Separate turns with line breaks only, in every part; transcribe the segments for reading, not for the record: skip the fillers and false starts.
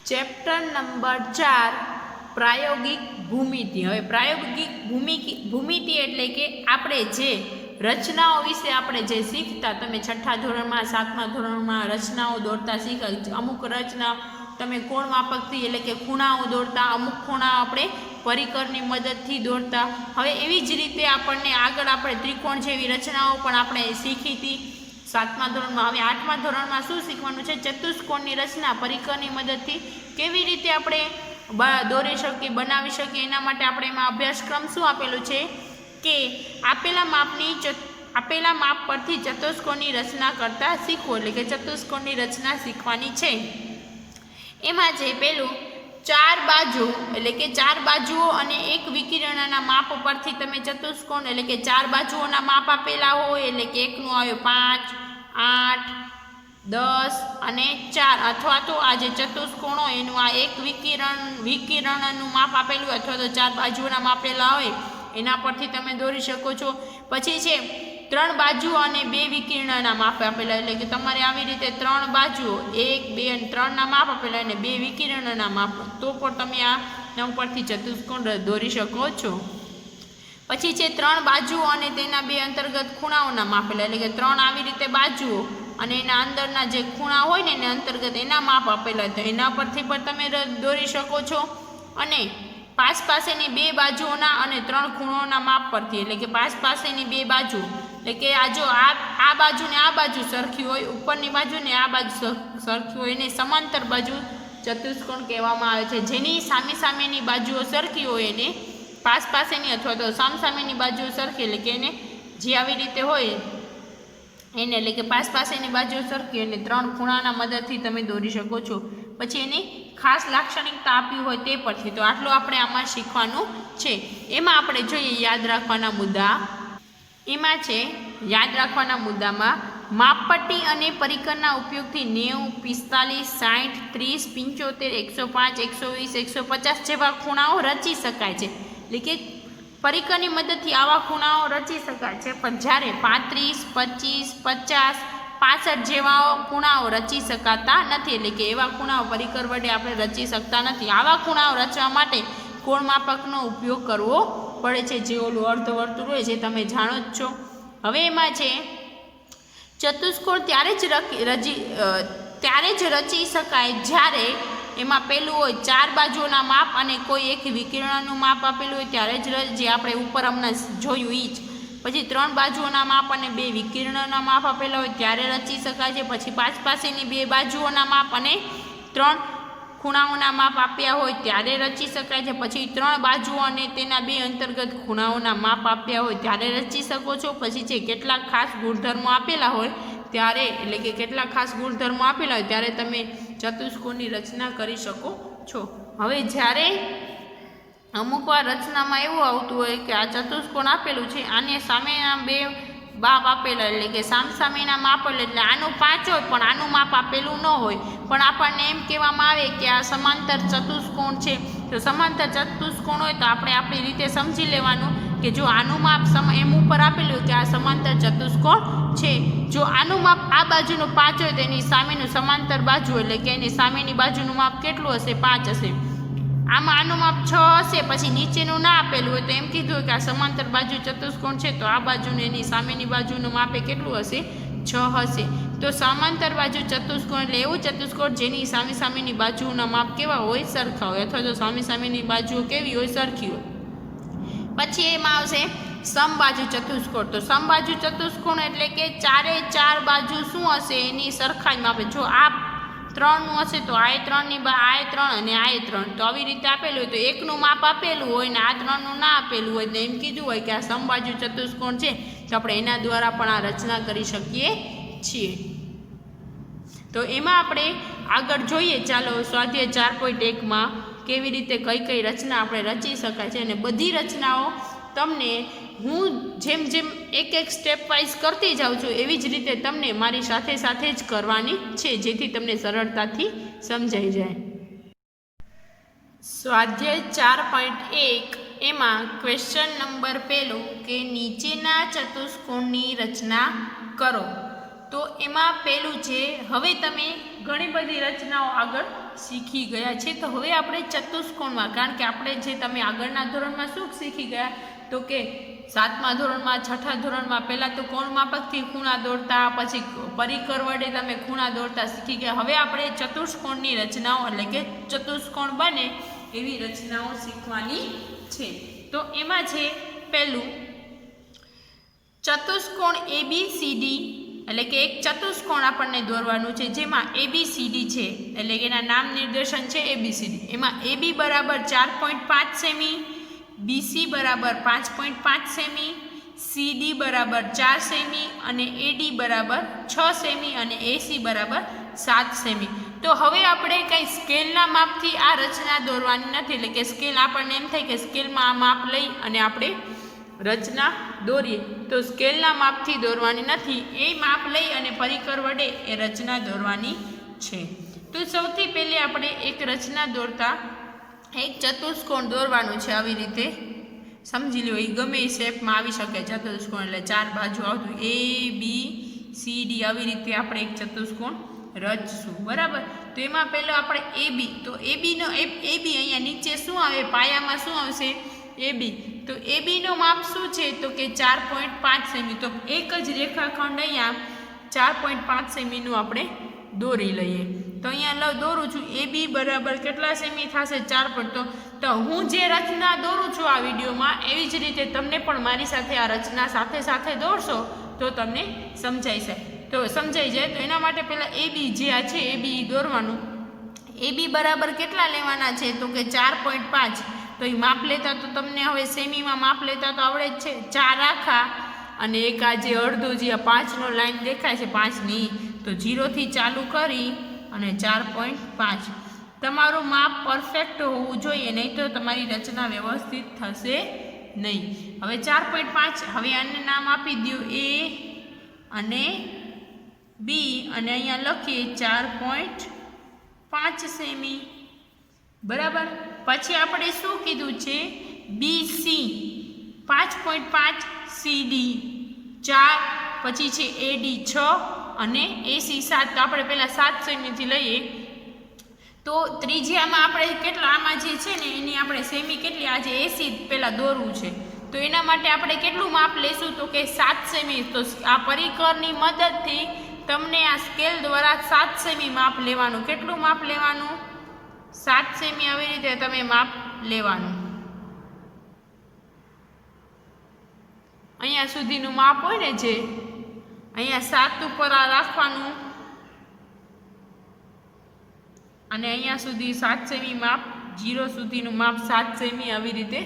Chapter number 4 પ્રાયોગિક ભૂમિતિ। હવે પ્રાયોગિક ભૂમિતિ એટલે કે આપણે જે રચનાઓ વિશે આપણે જે શીખતા, તમે છઠ્ઠા ધોરણમાં 7મા ધોરણમાં રચનાઓ દોરતા શીખ્યા। અમુક રચના તમે કોણ માપકથી એટલે કે ખૂણાઓ દોરતા, અમુક ખૂણા આપણે પરિકરની મદદથી દોરતા। હવે એવી જ રીતે આપણને આગળ આપણે ત્રિકોણ જેવી રચનાઓ પણ આપણે શીખી હતી 7મા ધોરણમાં। હવે 8મા ધોરણમાં શું શીખવાનું છે? ચતુષ્કોણની રચના પરિકરની મદદથી કેવી રીતે આપણે દોરી શકીએ, બનાવી શકીએ, એના માટે આપણે એમાં અભ્યાસક્રમ શું આપેલું છે કે આપેલા માપ પરથી ચતુષ્કોણની રચના કરતા શીખવો, એટલે કે ચતુષ્કોણની રચના શીખવાની છે। એમાં જે પેલું 4 બાજુ એટલે કે 4 બાજુઓ અને એક વિકર્ણના માપ પરથી તમે ચતુષ્કોણ એટલે કે 4 બાજુઓના માપ આપેલા હોય, એટલે કે એકનું આવ્યો 5, 8, 10 અને 4, અથવા તો આ જે ચતુષ્કોણ હોય એનું આ એક વિકર્ણનું માપ આપેલું હોય અથવા તો 4 બાજુઓના માપેલા હોય એના પરથી તમે દોરી શકો છો। પછી છે 3 બાજુઓ અને 2 વિકર્ણના માપ આપેલા, એટલે કે તમારે આવી રીતે 3 બાજુઓ 1, 2 અને 3ના માપ આપેલા અને 2 વિકર્ણના માપ, તો પણ તમે આ ઉપરથી ચતુષ્કોણ દોરી શકો છો। પછી છે 3 બાજુઓ અને તેના 2 અંતર્ગત ખૂણાઓના માપ આપેલા, એટલે કે 3 આવી રીતે બાજુઓ અને એના અંદરના જે ખૂણા હોય ને એને અંતર્ગત એના માપ આપેલા, તો એના પરથી પણ તમે દોરી શકો છો। અને પાસેની 2 બાજુઓના અને 3 ખૂણોના માપ પરથી, એટલે કે પાસેની 2 બાજુ, એટલે કે આ જો આ બાજુ ને આ બાજુ સરખી હોય, ઉપરની બાજુ ને આ બાજુ સરખી હોય, એને સમાંતર બાજુ ચતુષ્કોણ કહેવામાં આવે છે। જેની સામેની બાજુઓ સરખી હોય એને પાસેની અથવા તો સામેની બાજુઓ સરખી, એટલે કે એને જે આવી રીતે હોય એને, એટલે કે પાસેની બાજુઓ સરખી અને 3 ખૂણાના મદદથી તમે દોરી શકો છો। પછી એની ખાસ લાક્ષણિકતા આપી હોય તે પરથી, તો આટલું આપણે આમાં શીખવાનું છે। એમાં આપણે જોઈએ યાદ રાખવાના મુદ્દા। એમાં છે યાદ રાખવાના મુદ્દામાં માપપટ્ટી અને પરિકરના ઉપયોગથી 90, 45, 60, 30, 75, 105, 120, 150 જેવા ખૂણાઓ રચી શકાય છે, એટલે કે પરિકરની મદદથી આવા ખૂણાઓ રચી શકાય છે। પણ જ્યારે 35, 25, 50, 65 જેવા ખૂણાઓ રચી શકાતા નથી, એટલે કે એવા ખૂણાઓ પરિકર વડે આપણે રચી શકતા નથી। આવા ખૂણાઓ રચવા માટે કોણ માપકનો ઉપયોગ કરવો પડે છે, જે ઓલું અર્ધવર્તુળ હોય, જે તમે જાણો જ છો। હવે એમાં છે ચતુષ્કોણ ત્યારે જ રચી શકાય જ્યારે એમાં પેલું હોય 4 બાજુઓના માપ અને કોઈ એક વિકર્ણનું માપ આપેલું હોય, ત્યારે જ જે આપણે ઉપર હમણાં જોયું એ જ। પછી 3 બાજુઓના માપ અને 2 વિકર્ણના માપ આપેલા હોય ત્યારે રચી શકાય છે। પછી પાસેની 2 બાજુઓના માપ અને 3 ખૂણાઓના માપ આપ્યા હોય ત્યારે રચી શકાય છે। પછી 3 બાજુઓ અને તેના 2 અંતર્ગત ખૂણાઓના માપ આપ્યા હોય ત્યારે રચી શકો છો। પછી છે કેટલાક ખાસ ગુણધર્મો આપેલા હોય ત્યારે, એટલે કે કેટલાક ખાસ ગુણધર્મો આપેલા હોય ત્યારે તમે ચતુષ્કોણની રચના કરી શકો છો। હવે જ્યારે અમુકવાર રચનામાં એવું આવતું હોય કે આ ચતુષ્કોણ આપેલું છે, આને સામેના 2 માપ આપેલા, એટલે કે સામેના માપ એટલે આનું 5 હોય પણ આનું માપ આપેલું ન હોય, પણ આપણને એમ કહેવામાં આવે કે આ સમાંતર ચતુષ્કોણ છે। તો સમાંતર ચતુષ્કોણ હોય તો આપણે આપણી રીતે સમજી લેવાનું કે જો આનું માપ એમ ઉપર આપેલું હોય કે આ સમાંતર ચતુષ્કોણ છે, જો આનું માપ આ બાજુનું 5 હોય તો એની સામેનું સમાંતર બાજુ એટલે કે એની સામેની બાજુનું માપ કેટલું હશે? 5 હશે। આમાં આનું માપ 6 હશે, પછી નીચેનું ના આપેલું હોય તો એમ કીધું હોય કે આ સમાંતર બાજુ ચતુષ્કોણ છે, તો આ બાજુને એની સામેની બાજુનું માપે કેટલું હશે? 6 હશે। તો સમાંતર બાજુ ચતુષ્કોણ એટલે એવું ચતુષ્કોણ જેની સામેની બાજુના માપ કેવા હોય? સરખા હોય, અથવા તો સામેની બાજુઓ કેવી હોય? સરખી હોય। પછી એમાં આવશે સમબાજુ ચતુષ્કોણ। તો સમબાજુ ચતુષ્કોણ એટલે કે 4 બાજુ શું હશે? એની સરખા જ માપે। જો આ 3નું હશે તો આ 3 અને આ 3, તો આવી રીતે આપેલું હોય તો એકનું માપ આપેલું હોય ને આ 3નું ના આપેલું હોય, તો એમ કીધું હોય કે આ સમબાજુ ચતુષ્કોણ છે, તો આપણે એના દ્વારા પણ આ રચના કરી શકીએ છીએ। તો એમાં આપણે આગળ જોઈએ, ચાલો સ્વાધ્યાય 4.1માં કેવી રીતે કઈ રચના આપણે રચી શકાય છે, અને બધી રચનાઓ તમને હું જેમ એક સ્ટેપ વાઇઝ કરતી જાઉં છું એવી જ રીતે તમને મારી સાથે જ કરવાની છે, જેથી તમને સરળતાથી સમજાઈ જાય। સ્વાધ્યાય 4.1 એમાં ક્વેશ્ચન નંબર 1 કે નીચેના ચતુષ્કોણની રચના કરો। તો એમાં પહેલું છે, હવે તમે ઘણી બધી રચનાઓ આગળ શીખી ગયા છે। તો હવે આપણે ચતુષ્કોણમાં, કારણ કે આપણે જે તમે આગળના ધોરણમાં શું શીખી ગયા તો કે 7મા ધોરણમાં 6ઠા ધોરણમાં પહેલાં તો કોણ માપકથી ખૂણા દોરતા, પછી પરિકર વડે તમે ખૂણા દોરતા શીખી ગયા। હવે આપણે ચતુષ્કોણની રચનાઓ એટલે કે ચતુષ્કોણ બને એવી રચનાઓ શીખવાની છે। તો એમાં છે પહેલું ચતુષ્કોણ ABCD, એટલે કે એક ચતુષ્કોણ આપણને દોરવાનું છે જેમાં ABCD છે, એટલે કે એના નામ નિર્દેશન છે ABCD। એમાં AB બરાબર 4.5 સેમી, BC બરાબર 5.5 સેમી, CD બરાબર 4 સેમી અને AD બરાબર 6 સેમી અને AC બરાબર 7 સેમી। તો હવે આપણે કંઈ સ્કેલના માપથી આ રચના દોરવાની નથી, એટલે કે સ્કેલ આપણને એમ થાય કે સ્કેલમાં આ માપ લઈ અને આપણે રચના દોરીએ, તો સ્કેલના માપથી દોરવાની નથી, એ માપ લઈ અને પરિકર વડે એ રચના દોરવાની છે। તો સૌથી પહેલી આપણે એક રચના દોરતા એક ચતુષ્કોણ દોરવાનું છે। આવી રીતે સમજી લો, એ ગમે એ શેપમાં આવી શકે ચતુષ્કોણ, એટલે 4 બાજુ આવતું ABCD આવી રીતે આપણે એક ચતુષ્કોણ રચશું, બરાબર। તો એમાં પહેલો આપણે AB, તો ABનો AB અહીંયા નીચે શું આવે, પાયામાં શું આવશે AB, તો ABનો માપ શું છે તો કે 4.5 સેમી। તો એક જ રેખાખંડ અહીંયા 4.5 સેમીનું આપણે દોરી લઈએ। તો અહીંયા દોરું છું AB બરાબર કેટલા સેમી થશે 4. તો હું જે રચના દોરું છું આ વિડીયોમાં, એવી જ રીતે તમને પણ મારી સાથે આ રચના સાથે સાથે દોરશો તો તમને સમજાઈ જાય। તો એના માટે પહેલાં AB જે આ છે AB દોરવાનું। AB બરાબર કેટલા લેવાના છે તો કે 4.5। તો એ માપ લેતા તો તમને હવે સેમીમાં માપ લેતા તો આવડે જ છે, 4 આખા અને એક આ જે અડધો જે 5નો લાઈન દેખાય છે 5ની, તો 0થી ચાલુ કરી અને 4.5। તમારું માપ પરફેક્ટ હોવું જોઈએ, નહીં તો તમારી રચના વ્યવસ્થિત થશે નહીં। હવે 4.5, હવે આને નામ આપી દઉં A અને B અને અહીંયા લખીએ 4.5 સેમી, બરાબર। પછી આપણે શું કીધું છે BC 5.5, CD 4, પછી છે AD 6 અને AC 7। તો આપણે પહેલાં 7 સેમીથી લઈએ, તો ત્રિજ્યામાં આપણે કેટલા આમાં જે છે ને એની આપણે સેમી કેટલી, આજે AC પહેલાં દોરવું છે, તો એના માટે આપણે કેટલું માપ લેશું તો કે 7 સેમી। તો આ પરિકરની મદદથી તમને આ સ્કેલ દ્વારા 7 સેમી માપ લેવાનું। કેટલું માપ લેવાનું 7 સેમી, આવી રીતે તમે માપ લેવાનું। અહીંયા સુધીનું માપ હોય ને, જે અહીંયા 7 ઉપર આ રાખવાનું અને અહીંયા સુધી 7 સેમી માપ, 0 સુધીનું માપ 7 સેમી આવી રીતે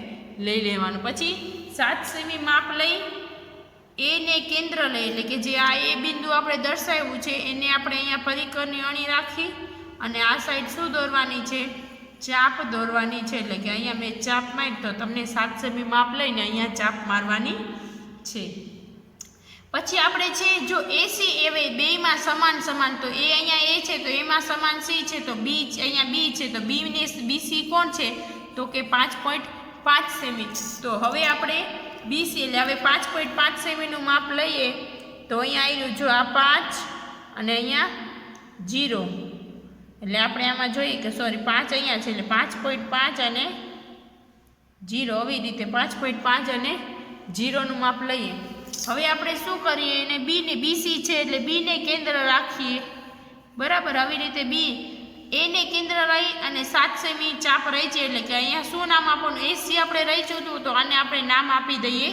લઈ લેવાનું। પછી 7 સેમી માપ લઈ એ ને કેન્દ્ર લઈ, એટલે કે જે આ એ બિંદુ આપણે દર્શાવ્યું છે એને આપણે અહીંયા પરિકરની અણી રાખી અને આ સાઈડ શું દોરવાની છે, ચાપ દોરવાની છે। એટલે કે અહીંયા મેં ચાપ મારી, તો તમને 7 સેમી માપ લઈને અહીંયા ચાપ મારવાની છે। પછી આપણે છે જો AC એવે બેયમાં સમાન, તો એ અહીંયા A છે તો એમાં સમાન C છે, તો B અહીંયા B છે તો B ને BC કોણ છે તો કે 5.5 સેમી। તો હવે આપણે BC એટલે હવે 5.5 સેમીનું માપ લઈએ, તો અહીંયા આવ્યું જો આ 5 અને અહીંયા 0, એટલે આપણે આમાં જોઈએ કે 5 અહીંયા છે એટલે 5.5 અને 0, આવી રીતે 5.5 અને 0નું માપ લઈએ। હવે આપણે શું કરીએ, એને BC છે એટલે B ને કેન્દ્ર રાખીએ, બરાબર। આવી રીતે B A ને કેન્દ્ર રહી અને 7 સેમી ચાપ રહી છે, એટલે કે અહીંયા શું નામ આપવાનું, AC આપણે રહીશું હતું, તો આને આપણે નામ આપી દઈએ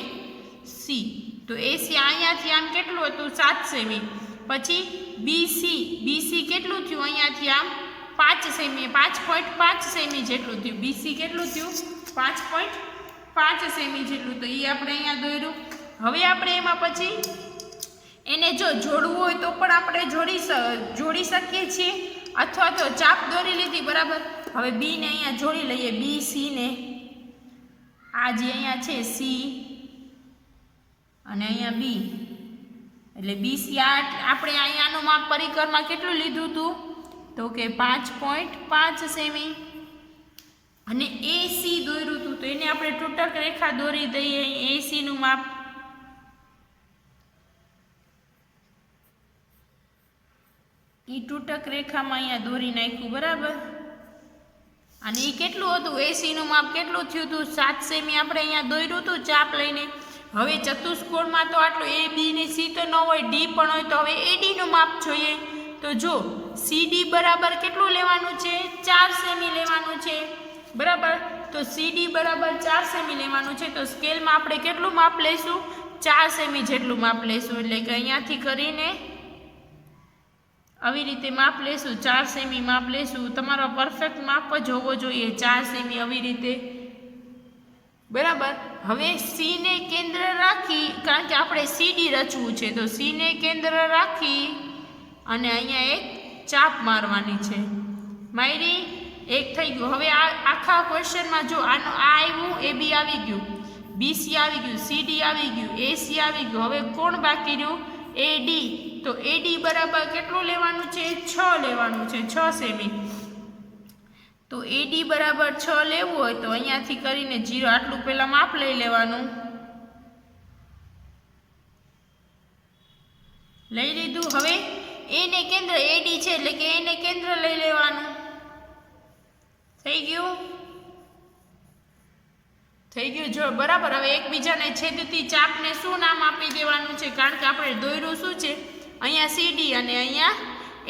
C। તો AC અહીંયાથી આમ કેટલું હતું 7 સેમી। પછી BC કેટલું થયું અહીંયાથી આમ 5 સેમી, 5.5 સેમી જેટલું થયું। BC કેટલું થયું 5.5 સેમી જેટલું, તો એ આપણે અહીંયા દોર્યું। હવે આપણે એમાં પછી એને જો જોડવું હોય તો પણ આપણે જોડી શકીએ છીએ, અથવા તો ચાપ દોરી લીધી, બરાબર। હવે B ને અહીંયા જોડી લઈએ, BC ને આ જે અહીંયા છે C અને અહીંયા B, એટલે BC આપણે અહીંયાનું માપ પરિકરમાં કેટલું લીધું હતું તો કે 5.5 સેમી અને AC દોર્યું હતું, તો એને આપણે તૂટક રેખા દોરી દઈએ। AC નું માપ એ તૂટક રેખામાં અહીંયા દોરી નાખ્યું, બરાબર। અને એ કેટલું હતું, એસીનું માપ કેટલું થયું હતું, 7 સેમી આપણે અહીંયા દોર્યું હતું ચાપ લઈને. હવે ચતુષ્કોણમાં તો આટલું એ બી ને સી તો ન હોય, ડી પણ હોય, તો હવે એડીનું માપ જોઈએ. તો જો સીડી બરાબર કેટલું લેવાનું છે, 4 સેમી લેવાનું છે, બરાબર. તો સીડી બરાબર 4 સેમી લેવાનું છે. તો સ્કેલમાં આપણે કેટલું માપ લઈશું, 4 સેમી જેટલું માપ લઈશું. એટલે કે અહીંયાથી કરીને આવી રીતે માપ લેશું, 4 સેમી માપ લેશું. તમારો પરફેક્ટ માપ જ હોવો જોઈએ, 4 સેમી આવી રીતે, બરાબર. હવે સી ને કેન્દ્ર રાખી, કારણ કે આપણે સીડી રચવું છે, તો સી ને કેન્દ્ર રાખી અને અહીંયા એક ચાપ મારવાની છે. મારી એક થઈ ગયું. હવે આ આખા ક્વેશ્ચનમાં જો આનો આ આવ્યું, એ બી આવી ગયું, બીસી આવી ગયું, સીડી આવી ગયું, એસી આવી ગયું. હવે કોણ બાકી રહ્યું, એડી. તો એડી બરાબર કેટલું લેવાનું છે, 6 લેવાનું છે, 6 સેમી. તો એડી બરાબર 6 લેવું હોય તો અહીંયાથી કરીને 0 આટલું પહેલાં માપ લઈ લેવાનું. લઈ લીધું. હવે એને કેન્દ્ર એડી છે એટલે કે એને કેન્દ્ર લઈ લેવાનું. થઈ ગયું, થઈ ગયું. જો બરાબર. હવે એકબીજાને છેદતી ચાપને શું નામ આપી દેવાનું છે, કારણ કે આપણે દોર્યું શું છે, અહીંયા સીડી અને અહીંયા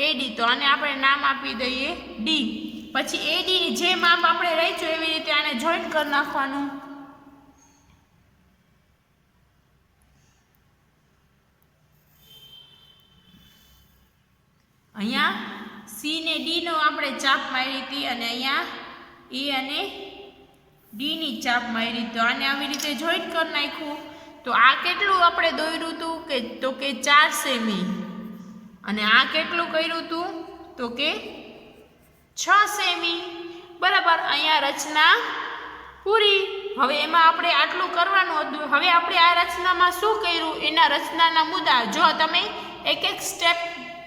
એડી. તો આને આપણે નામ આપી દઈએ ડી. પછી એડી જે માપ આપણે રાખ્યું એવી રીતે આને જોઈન્ટ કરી નાખવાનું. અહીંયા સી ને ડી નો આપણે ચાપ મારી હતી અને અહીંયા એ અને ડી ની ચાપ મારી. તો આને આવી રીતે જોઈન્ટ કરી નાખ્યું. તો આ કેટલું આપણે દોર્યું હતું તો કે 4 સેમી, અને આ કેટલું કર્યું હતું તો કે 6 સેમી, બરાબર. અહીંયા રચના પૂરી. હવે એમાં આપણે આટલું કરવાનું હતું. હવે આપણે આ રચનામાં શું કર્યું, એના રચનાના મુદ્દા જો તમે એક એક સ્ટેપ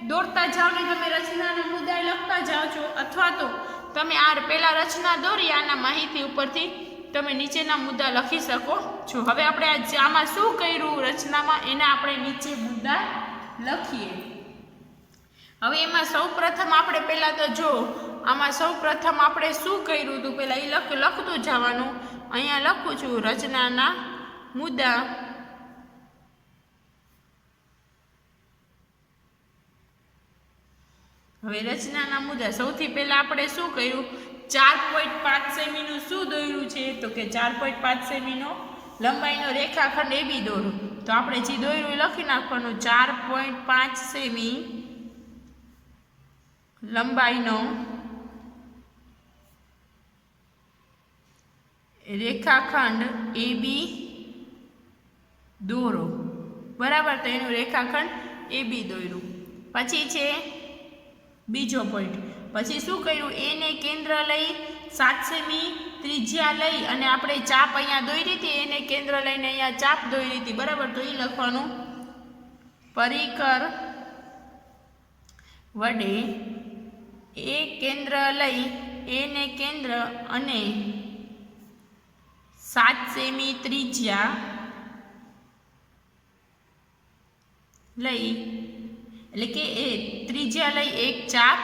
દોરતા જાઓ ને તમે રચનાના મુદ્દા લખતા જાઓ છો, અથવા તો તમે આ પહેલા રચના દોરી આના માહિતી ઉપરથી તમે નીચેના મુદ્દા લખી શકો છો. હવે આપણે આમાં શું કર્યું રચનામાં એના આપણે નીચે મુદ્દા લખીએ. હવે એમાં સૌપ્રથમ આપણે પહેલાં તો જો આમાં સૌપ્રથમ આપણે શું કર્યું હતું પહેલાં એ લખતું જવાનું. અહીંયા લખું છું રચનાના મુદ્દા. હવે રચનાના મુદ્દા સૌથી પહેલાં આપણે શું કર્યું, 4.5 સેમીનું શું દોર્યું છે તો કે 4.5 સેમીનો લંબાઈનો રેખાખંડ એ બી દોરો. તો આપણે જે દોર્યું એ લખી નાખવાનું. 4.5 સેમી લંબાઈનો રેખાખંડ એ બી દોરો, બરાબર. તો એનું રેખાખંડ એ બી દોર્યું. પછી છે બીજો પોઈન્ટ. પછી શું કર્યું, એને કેન્દ્ર લઈ 7 સેમી ત્રિજ્યા લઈ અને આપણે ચાપ અહીંયા દોરી હતી, એને કેન્દ્ર લઈને અહીંયા ચાપ દોરી હતી, બરાબર. તો એ લખવાનું પરિકર વડે એ કેન્દ્ર લઈ એને કેન્દ્ર અને 7 સેમી ત્રિજ્યા લઈ, એટલે કે એ ત્રિજ્યા લઈ એક ચાપ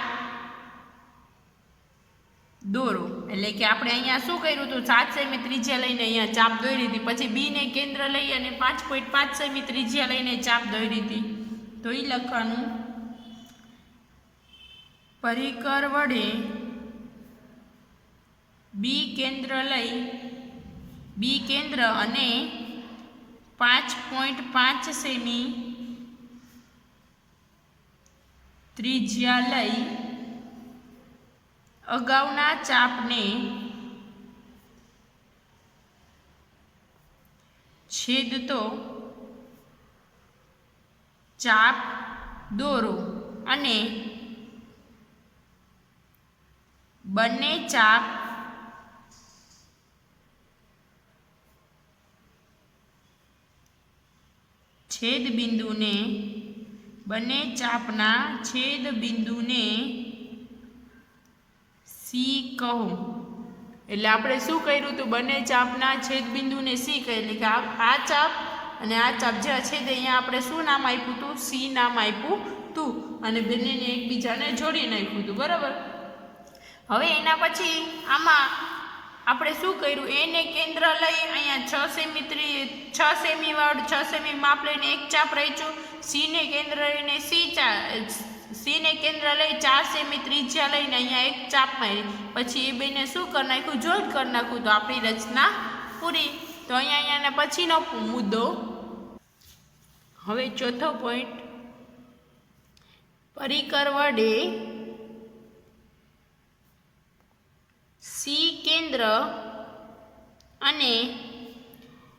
દોરો. એટલે કે આપણે અહીંયા શું કર્યું હતું, 7 સેમી ત્રિજ્યા લઈને અહીંયા ચાપ દોરી હતી. પછી બી ને કેન્દ્ર લઈ અને 5.5 સેમી ત્રિજ્યા લઈને ચાપ દોરી હતી. તો એ લખવાનું પરિકર વડે બી કેન્દ્ર લઈ બી કેન્દ્ર અને 5.5 સેમી ત્રિજ્યા લઈ અગાઉના ચાપને છેદતો ચાપ દોરો અને બંને ચાપ છેદ બિંદુને બંને ચાપના છેદ બિંદુને સી કહો. એટલે આપણે શું કર્યું હતું, બંને ચાપના છેદ બિંદુને સી કહે. એટલે કે આ ચાપ અને આ ચાપ જ્યાં છેદ અહીંયા આપણે શું નામ આપ્યું હતું, સી નામ આપ્યું હતું, અને બંનેને એકબીજાને જોડી નાખ્યું હતું, બરાબર. હવે એના પછી આમાં આપણે શું કર્યું, એને કેન્દ્ર લઈ અહીંયા 6 સેમી વાળું 6 સેમી માપ લઈને એક ચાપ રચ્યું, સીને કેન્દ્ર લઈને સીને કેન્દ્ર લઈ 4 સેમી ત્રિજ્યા લઈને અહીંયા એક ચાપ મારી, પછી એ બેને શું કરી નાખ્યું, જોઈન્ટ કરી નાખ્યું, તો આપણી રચના પૂરી. તો અહીંયા પછીનો મુદ્દો. હવે ચોથો પોઈન્ટ, પરિકર વડે સી કેન્દ્ર અને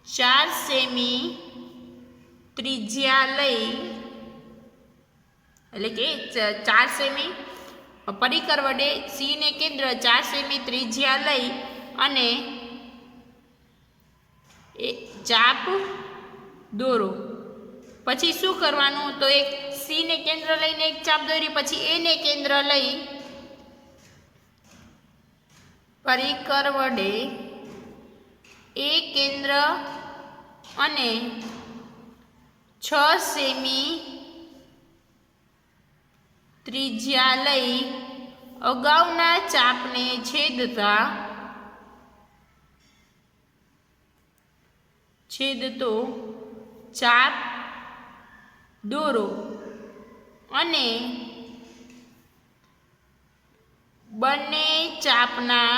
4 સેમી ત્રિજ્યા લઈ, એટલે કે 4 સેમી પરિકર વડે સી ને કેન્દ્ર 4 સેમી ત્રિજ્યા લઈ અને ચાપ દોરો. પછી શું કરવાનું, તો એક સી ને કેન્દ્ર લઈને એક ચાપ દોરી, પછી એ ને કેન્દ્ર લઈ પરિકર વડે એ કેન્દ્ર અને 6 સેમી ત્રિજ્યા લઈ અગાઉના ચાપને છેદતો ચાપ દોરો અને બંને ચાપના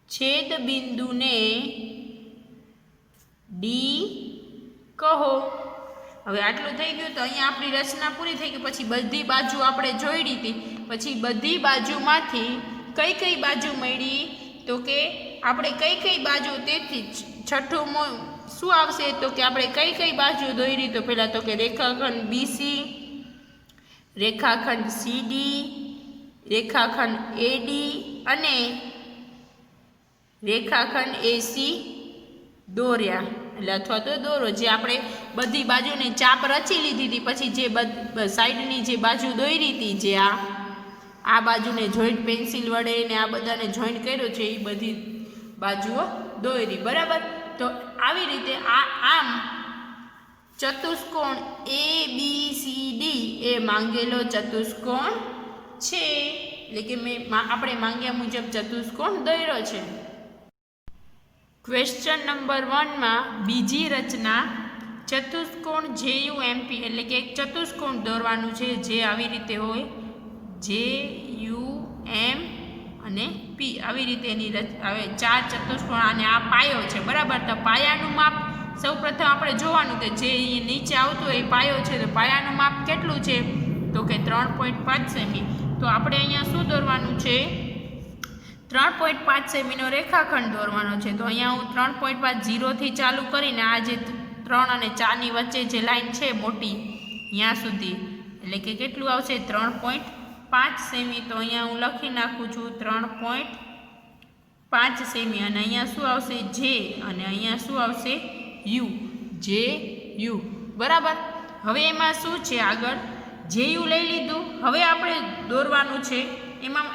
છેદ બિંદુને ડી કહો. હવે આટલું થઈ ગયું. તો અહીંયા આપણી રચના પૂરી થઈ ગઈ. પછી બધી બાજુ આપણે જોઈ હતી. પછી બધી બાજુમાંથી કઈ કઈ બાજુ મળી, તો કે આપણે કઈ બાજુ, તેથી છઠ્ઠું શું આવશે, તો કે આપણે કઈ બાજુ દોરી, તો પહેલાં તો કે રેખાખંડ બીસી, રેખાખંડ સીડી, રેખાખંડ એડી અને રેખાખંડ એસી દોર્યા, એટલે અથવા તો દોરો. જે આપણે બધી બાજુને ચાપ રચી લીધી હતી, પછી જે સાઈડની જે બાજુ દોરી હતી, જે આ બાજુને જોઈન્ટ પેન્સિલ વડે ને આ બધાને જોઈન્ટ કર્યો છે, એ બધી બાજુઓ દોરી. બરાબર. તો આવી રીતે આમ ચતુષ્કોણ ABCD એ માંગેલો ચતુષ્કોણ છે, એટલે કે આપણે માંગ્યા મુજબ ચતુષ્કોણ દોર્યો છે. ક્વેશ્ચન નંબર 1 માં બીજી રચના, ચતુષ્કોણ JUMP, એટલે કે એક ચતુષ્કોણ દોરવાનું છે જે આવી રીતે હોય, JUM અને P, આવી રીતે એની હવે 4 ચતુષ્કોણ, અને આ પાયો છે. બરાબર. તો પાયાનું માપ સૌપ્રથમ આપણે જોવાનું કે જે નીચે આવતું હોય એ પાયો છે, તો પાયાનું માપ કેટલું છે, તો કે 3.5 સેમી. તો આપણે અહીંયા શું દોરવાનું છે, 3.5 સેમીનો રેખાખંડ દોરવાનો છે. તો અહીંયા હું 3.5 0થી ચાલુ કરીને આ જે 3 અને 4 ની વચ્ચે જે લાઈન છે મોટી, ત્યાં સુધી, એટલે કે કેટલું આવશે, 3.5 સેમી. તો અહીંયા હું લખી નાખું છું 3.5 સેમી, અને અહીંયા શું આવશે, જે, અને અહીંયા શું આવશે, યુ, જે યુ. બરાબર. હવે એમાં શું છે, આગળ જે યુ લઈ લીધું. હવે આપણે દોરવાનું છે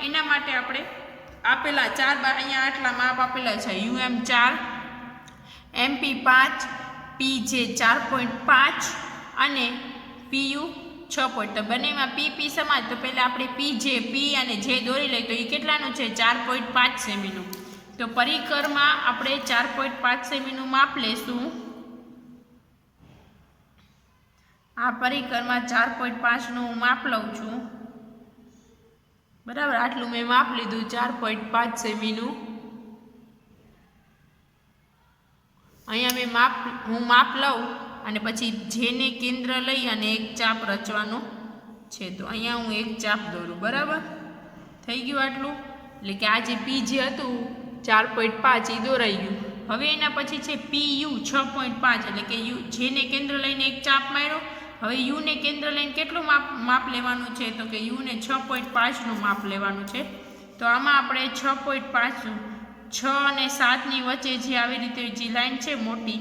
એના માટે આપણે આપેલા 4 અહીંયા આટલા માપ આપેલા છે, UM 4, MP 5, PJ 4.5 અને PU 6. તો બંનેમાં PP સમાન. તો પહેલાં આપણે PJ, P અને J દોરી લઈએ. તો એ કેટલાનું છે, 4.5 સેમીનું. તો પરિકરમાં આપણે 4.5 સેમીનું માપ લેશું. આ પરિકરમાં 4.5નું હું માપ લઉં છું. બરાબર. આટલું મેં માપ લીધું, 4.5 સેમીનું. અહીંયા હું માપ લઉં અને પછી જેને કેન્દ્ર લઈ અને એક ચાપ રચવાનો છે. તો અહીંયા હું એક ચાપ દોરું. બરાબર. થઈ ગયું આટલું. એટલે કે આ જે P જે હતું 4.5 એ દોરાઈ ગયું. હવે એના પછી છે PU 6.5, એટલે કે જેને કેન્દ્ર લઈને એક ચાપ માર્યો. હવે યુ ને કેન્દ્ર લઈને કેટલું માપ લેવાનું છે, તો કે યુ ને 6.5નું માપ લેવાનું છે. તો આમાં આપણે 6.5, 6 અને 7ની વચ્ચે જે આવી રીતે જે લાઈન છે મોટી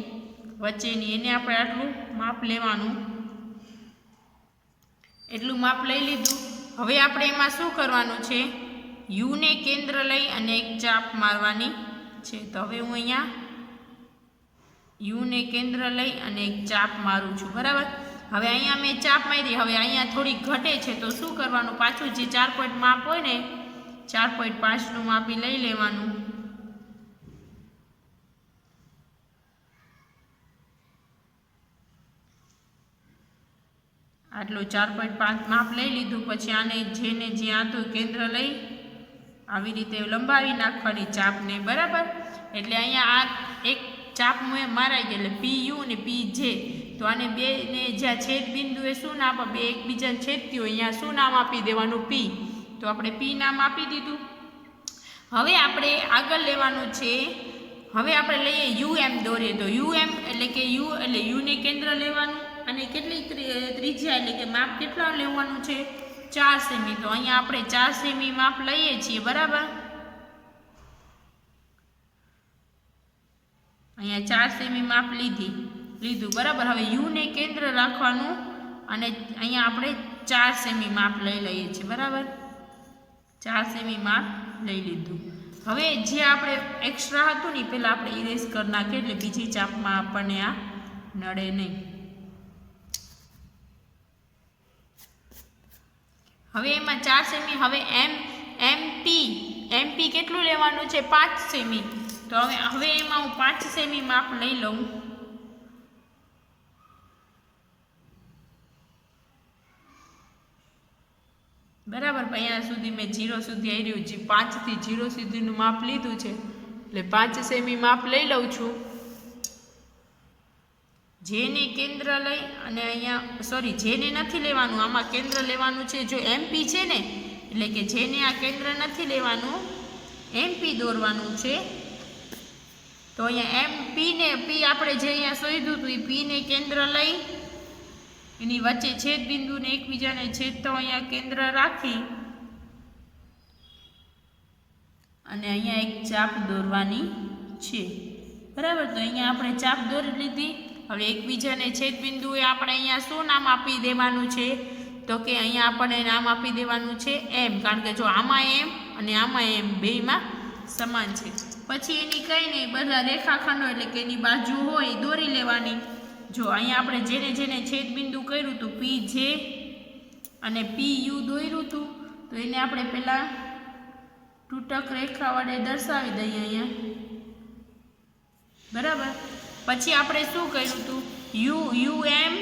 વચ્ચેની, એને આપણે આટલું માપ લેવાનું. એટલું માપ લઈ લીધું. હવે આપણે એમાં શું કરવાનું છે, યુ ને કેન્દ્ર લઈ અને એક ચાપ મારવાની છે. તો હવે હું અહીંયા યુ ને કેન્દ્ર લઈ અને એક ચાપ મારું છું. બરાબર. હવે અહીંયા મેં ચાપ મારી, હવે અહીંયા થોડીક ઘટે છે તો શું કરવાનું, પાછું જે 4 પોઈન્ટ માપ હોય ને 4.5નું માપી લઈ લેવાનું. આટલું 4.5 માપ લઈ લીધું. પછી આને જેને જ્યાં હતું કેન્દ્ર લઈ આવી રીતે લંબાવી નાખવાની ચાપને, બરાબર. એટલે અહીંયા આ એક ચાપ મારાઈ ગઈ એટલે PU ને PJ. તો આને બેને જ્યાં છેદ બિંદુએ શું નામ આપે, બે એકબીજાને છેદતી હોય અહીંયા શું નામ આપી દેવાનું, P. તો આપણે P નામ આપી દીધું. હવે આપણે આગળ લેવાનું છે, હવે આપણે લઈએ UM દોરીએ. તો UM એટલે કે U એટલે U ને કેન્દ્ર લેવાનું અને કેટલી ત્રિજ્યા એટલે કે માપ કેટલા લેવાનું છે, 4 સેમી. તો અહીંયા આપણે 4 સેમી માપ લઈએ છીએ, બરાબર. અહીંયા 4 સેમી માપ લીધું, બરાબર. હવે U ને કેન્દ્ર રાખવાનું અને અહીંયા આપણે 4 સેમી માપ લઈ લઈએ છીએ, બરાબર. 4 સેમી માપ લઈ લીધું. હવે જે આપણે એક્સ્ટ્રા હતું ને પહેલાં આપણે ઇરેઝ કરી નાખીએ એટલે બીજી ચાપમાં આપણને આ નડે નહીં. હવે એમાં 4 સેમી. હવે MP કેટલું લેવાનું છે, 5 સેમી. તો હવે એમાં હું 5 સેમી માપ લઈ લઉં. બરાબર. અહીંયા સુધી મેં 0 સુધી આવી રહ્યું છે, 5 થી 0 સુધીનું માપ લીધું છે એટલે 5 સેમી માપ લઈ લઉં છું. જેને કેન્દ્ર લઈ અને અહીંયા સોરી જેને નથી લેવાનું, આમાં કેન્દ્ર લેવાનું છે. જો MP છે ને એટલે કે જેને આ કેન્દ્ર નથી લેવાનું, MP દોરવાનું છે. તો અહીંયા MP ને P આપણે જે અહીંયા શોધ્યું હતું એ P ને કેન્દ્ર લઈ એની વચ્ચે છેદ બિંદુને એકબીજાને છેદતો અહીંયા કેન્દ્ર રાખી અને અહીંયા એક ચાપ દોરવાની છે, બરાબર. તો અહીંયા આપણે ચાપ દોરી લીધી. હવે એકબીજાને છેદ બિંદુએ આપણે અહીંયા શું નામ આપી દેવાનું છે, તો કે અહીંયા આપણને નામ આપી દેવાનું છે M. કારણ કે જો આમાં M અને આમાં M બેયમાં સમાન છે. પછી એની કંઈ નહીં, બધા રેખાખંડો એટલે કે એની બાજુ હોય દોરી લેવાની. જો અહીંયા આપણે જેને છેદ બિંદુ કર્યું હતું PJ અને PU દોર્યું હતું તો એને આપણે પહેલાં તૂટક રેખા વડે દર્શાવી દઈએ અહીંયા, બરાબર. પછી આપણે શું કર્યું હતું, UM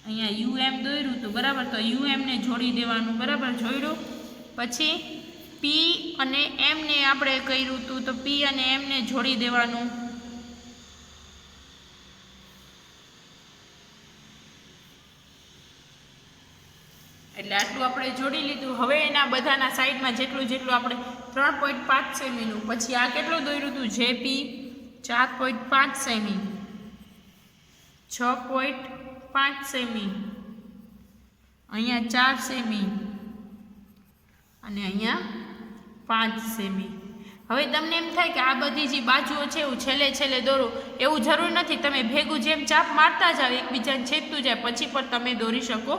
અહીંયા UM દોર્યું હતું, બરાબર. તો UM ને જોડી દેવાનું, બરાબર. જોડ્યું. પછી P અને M ને આપણે કર્યું હતું તો P અને M ને જોડી દેવાનું. એટલે આટલું આપણે જોડી લીધું. હવે એના બધાના સાઈડમાં જેટલું આપણે 3.5 સેમીનું. પછી આ કેટલું દોર્યું હતું, JP 4.5 સેમી, 6.5 સેમી, અહીંયા 4 સેમી અને અહીંયા 5 સેમી. હવે તમને એમ થાય કે આ બધી જે બાજુઓ છે એવું છેલ્લે દોરો, એવું જરૂર નથી. તમે ભેગું જેમ ચાપ મારતા જાવ એકબીજાને છેદતું જાય પછી પણ તમે દોરી શકો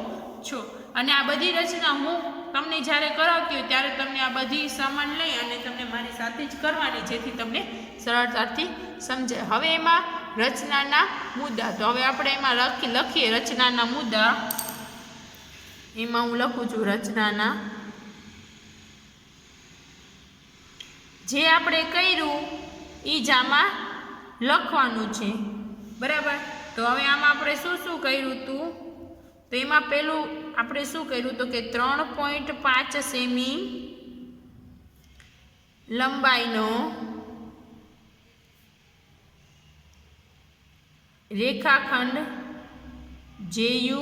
છો. અને આ બધી રચના હું તમને જ્યારે કરાવતી હોય ત્યારે તમને આ બધી સામાન લઈ અને તમને મારી સાથે જ કરવાની, જેથી તમને સરળતાથી સમજાય. હવે એમાં રચનાના મુદ્દા. તો હવે આપણે એમાં લખીએ રચનાના મુદ્દા. એમાં હું લખું છું રચનાના, જે આપણે કર્યું એ જ આમાં લખવાનું છે, બરાબર. તો હવે આમાં આપણે શું કર્યું હતું, તો એમાં પહેલું આપણે શું કર્યું તો કે 3.5 સેમી લંબાઈનો રેખાખંડ JU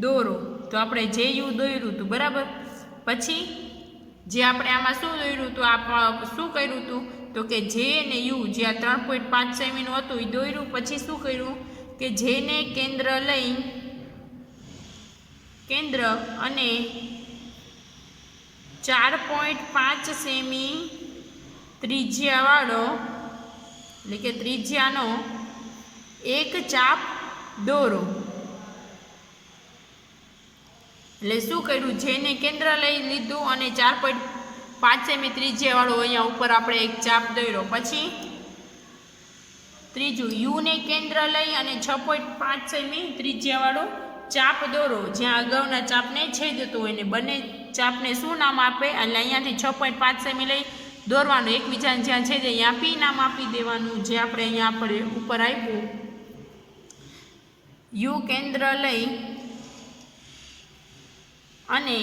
દોરો. તો આપણે JU દોર્યું હતું, બરાબર. પછી જે આપણે આમાં શું દોર્યું હતું, શું કર્યું હતું તો કે J અને U જે આ 3.5 સેમીનું હતું એ દોર્યું. પછી શું કર્યું કે જેને કેન્દ્ર લઈ કેન્દ્ર અને 4.5 સેમી ત્રિજ્યાવાળો એટલે કે ત્રિજ્યાનો એક ચાપ દોરો. એટલે શું કર્યું, જેને કેન્દ્ર લઈ લીધું અને 4.5 સેમી ત્રિજ્યાવાળો અહીંયા ઉપર આપણે એક ચાપ દોર્યો. પછી ત્રીજું, યુને કેન્દ્ર લઈ અને 6.5 સેમી ત્રિજ્યાવાળો ચાપ દોરો જ્યાં અગાઉના ચાપને છેદતો હોય ને બંને ચાપને શું નામ આપે એટલે અહીંયાથી 6.5 સેમી લઈ દોરવાનું, એકબીજાને જ્યાં છેદે અહીંયા પી નામ આપી દેવાનું, જે આપણે અહીંયા આપણે ઉપર આપ્યું. યુ કેન્દ્ર લઈ અને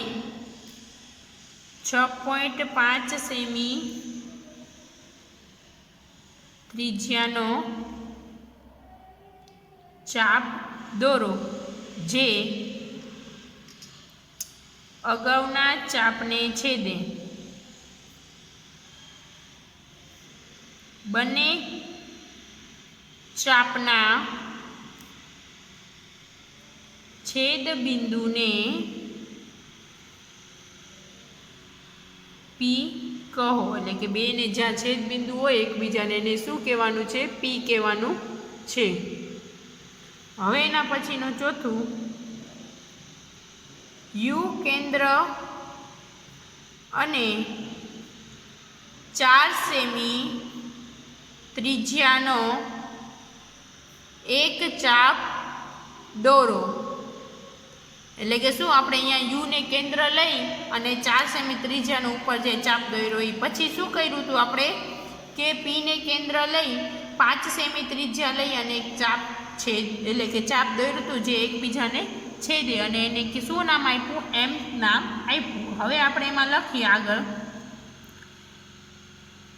6.5 સેમી ત્રિજ્યાનો ચાપ દોરો જે અગાઉના ચાપને છેદે. બંને ચાપના છેદ બિંદુને પી કહો. એટલે કે બેને જ્યાં છેદ બિંદુ હોય એકબીજાને એને શું કહેવાનું છે? પી કહેવાનું છે. હવે એના પછીનું ચોથું, યુ કેન્દ્ર અને 4 સેમી ત્રિજ્યાનો એક ચાપ દોરો. એટલે કે શું આપણે અહીંયા યુને કેન્દ્ર લઈ અને 4 સેમી ત્રિજ્યાનો ઉપર જે ચાપ દોર્યો એ પછી શું કર્યું હતું આપણે કે પીને કેન્દ્ર લઈ 5 સેમી ત્રિજ્યા લઈ અને એક ચાપ છેદ એટલે કે ચાપ દોર્યું હતું જે એકબીજાને છેદે અને એને શું નામ આપ્યું? એમ નામ આપ્યું. હવે આપણે એમાં લખીએ આગળ,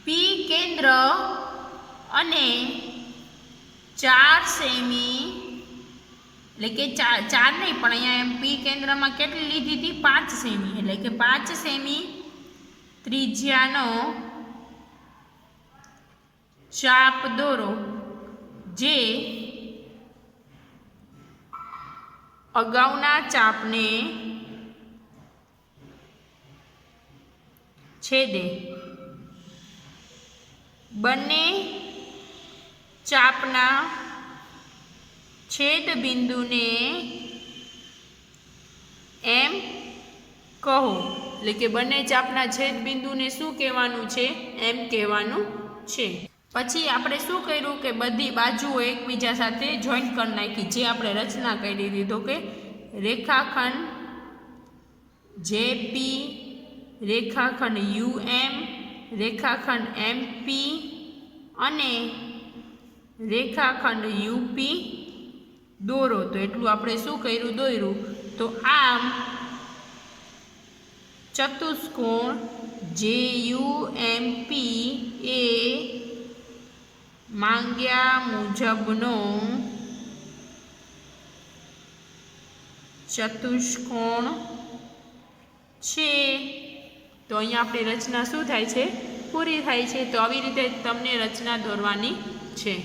પી કેન્દ્ર અને 4 સેમી એટલે કે 4 નહીં પણ અહીંયા એમ પી કેન્દ્રમાં કેટલી લીધી હતી? 5 સેમી. એટલે કે 5 સેમી ત્રિજ્યાનો ચાપ દોરો જે અગાઉના ચાપને છેદે. બંને ચાપના છેદ બિંદુને એમ કહો. એટલે કે બંને ચાપના છેદ બિંદુને શું કહેવાનું છે? એમ કહેવાનું છે. પછી આપણે શું કર્યું કે બધી બાજુઓ એકબીજા સાથે જોઈન્ટ કરી નાખી, જે આપણે રચના કરી દીધી. તો કે રેખાખંડ જેપી, રેખાખંડ યુએમ, રેખાખંડ એમપી અને રેખાખંડ યુપી દોરો. તો એટલું આપણે શું કર્યું? દોર્યું. તો આમ ચતુષ્કોણ JUMP એ માંગ્યા મુજબનો ચતુષ્કોણ છે. તો અહીંયા આપણી રચના શું થાય છે? પૂરી થાય છે. તો આવી રીતે તમને રચના દોરવાની છે.